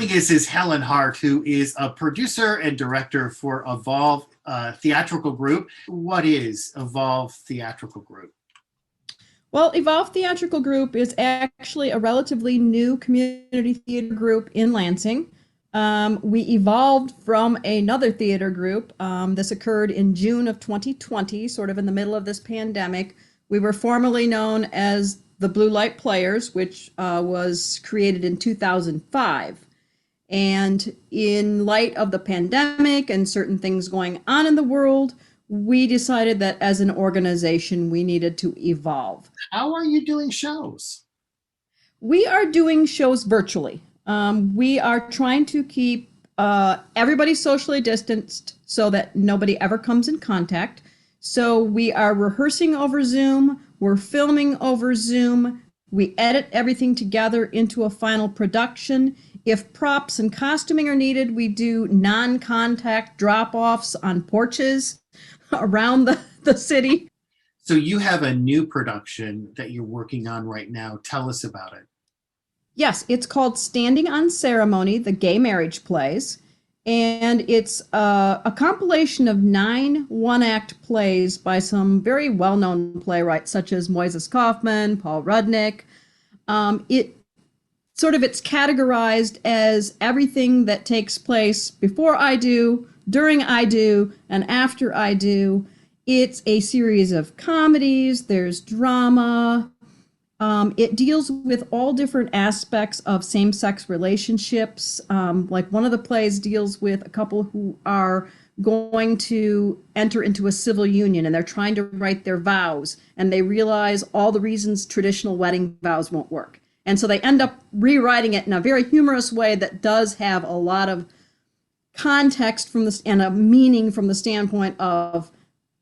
joining us is Helen Hart, who is a producer and director for Evolve Theatrical Group. What is Evolve Theatrical Group? Well, Evolve Theatrical Group is actually a relatively new community theater group in Lansing. We evolved from another theater group. This occurred in June of 2020, sort of in the middle of this pandemic. We were formerly known as the Blue Light Players, which was created in 2005. And in light of the pandemic and certain things going on in the world, we decided that as an organization, we needed to evolve. How are you doing shows? We are doing shows virtually. We are trying to keep everybody socially distanced so that nobody ever comes in contact. So we are rehearsing over Zoom. We're filming over Zoom. We edit everything together into a final production. If props and costuming are needed, we do non-contact drop-offs on porches around the city. So you have a new production that you're working on right now. Tell us about it. Yes, it's called Standing on Ceremony, the Gay Marriage Plays. And it's a compilation of 9 one-act plays by some very well-known playwrights, such as Moises Kaufman, Paul Rudnick. It's categorized as everything that takes place before I do, during I do, and after I do. It's a series of comedies, there's drama. It deals with all different aspects of same-sex relationships. Like one of the plays deals with a couple who are going to enter into a civil union and they're trying to write their vows, and they realize all the reasons traditional wedding vows won't work. And so they end up rewriting it in a very humorous way that does have a lot of context from this and a meaning from the standpoint of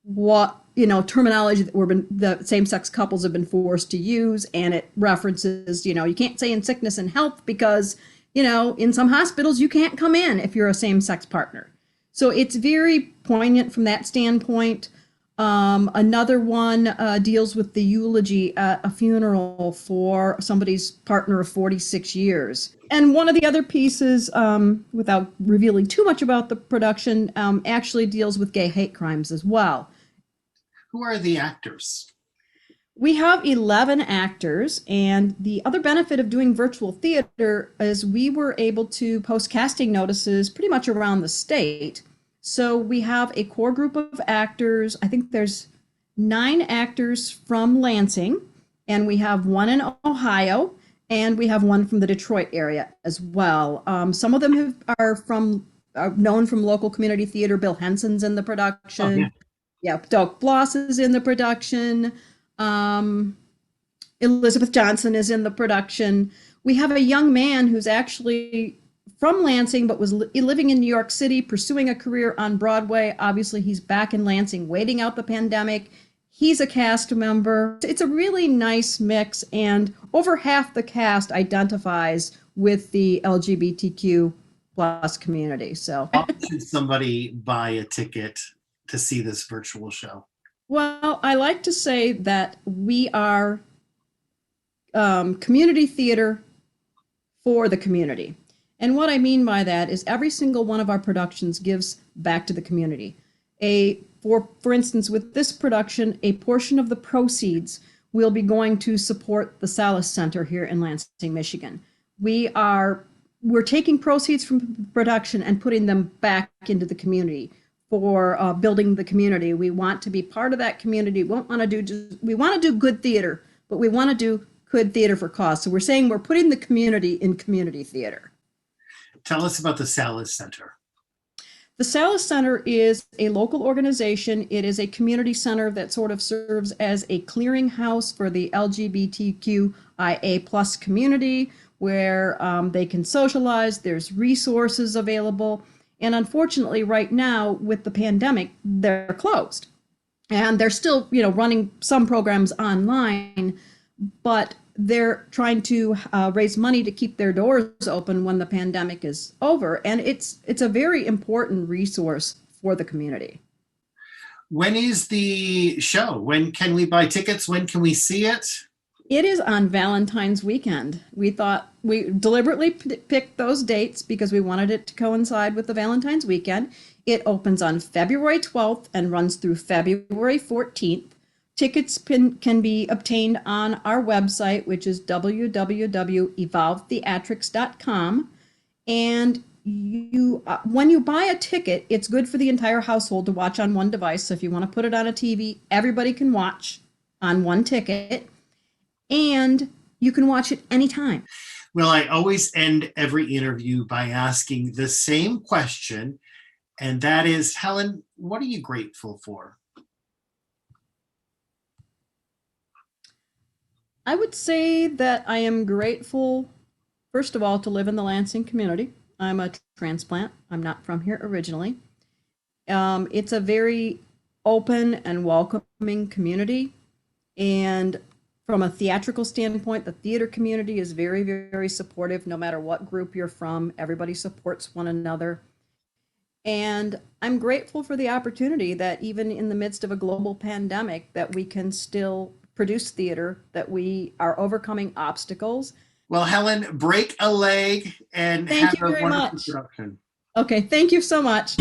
what, terminology that the same-sex couples have been forced to use. And it references, you can't say in sickness and health because, in some hospitals you can't come in if you're a same-sex partner. So it's very poignant from that standpoint. Another one deals with the eulogy at a funeral for somebody's partner of 46 years. And one of the other pieces, without revealing too much about the production, actually deals with gay hate crimes as well. Who are the actors? We have 11 actors, and the other benefit of doing virtual theater is we were able to post casting notices pretty much around the state. So we have a core group of actors. I think there's 9 actors from Lansing, and we have 1 in Ohio, and we have 1 from the Detroit area as well. Some of them are known from local community theater. Bill Henson's in the production. Oh, yeah. Doug Bloss is in the production. Elizabeth Johnson is in the production. We have a young man who's actually from Lansing, but was living in New York City, pursuing a career on Broadway. Obviously, he's back in Lansing, waiting out the pandemic. He's a cast member. It's a really nice mix, and over half the cast identifies with the LGBTQ plus community. So, how should somebody buy a ticket to see this virtual show? Well, I like to say that we are community theater for the community. And what I mean by that is every single one of our productions gives back to the community. For instance, with this production, a portion of the proceeds will be going to support the Salis Center here in Lansing, Michigan. We're taking proceeds from production and putting them back into the community for building the community. We want to be part of that community. We want to do good theater, but we want to do good theater for cause. So we're saying we're putting the community in community theater. Tell us about the Salis Center. The Salis Center is a local organization. It is a community center that sort of serves as a clearinghouse for the LGBTQIA plus community, where they can socialize. There's resources available. And unfortunately, right now with the pandemic, they're closed. And they're still, running some programs online, but they're trying to raise money to keep their doors open when the pandemic is over. And it's a very important resource for the community. When is the show? When can we buy tickets? When can we see it? It is on Valentine's weekend. We thought we deliberately picked those dates because we wanted it to coincide with the Valentine's weekend. It opens on February 12th and runs through February 14th. Tickets can be obtained on our website, which is www.evolvetheatrics.com. And when you buy a ticket, it's good for the entire household to watch on one device. So if you want to put it on a TV, everybody can watch on one ticket. And you can watch it anytime. Well, I always end every interview by asking the same question, and that is, Helen, what are you grateful for? I would say that I am grateful, first of all, to live in the Lansing community. I'm a transplant. I'm not from here originally. It's a very open and welcoming community. And from a theatrical standpoint, the theater community is very, very supportive. No matter what group you're from, everybody supports one another. And I'm grateful for the opportunity that even in the midst of a global pandemic, that we can still produce theater, that we are overcoming obstacles. Well, Helen, break a leg and Thank have you a very wonderful much. production. Okay, thank you so much.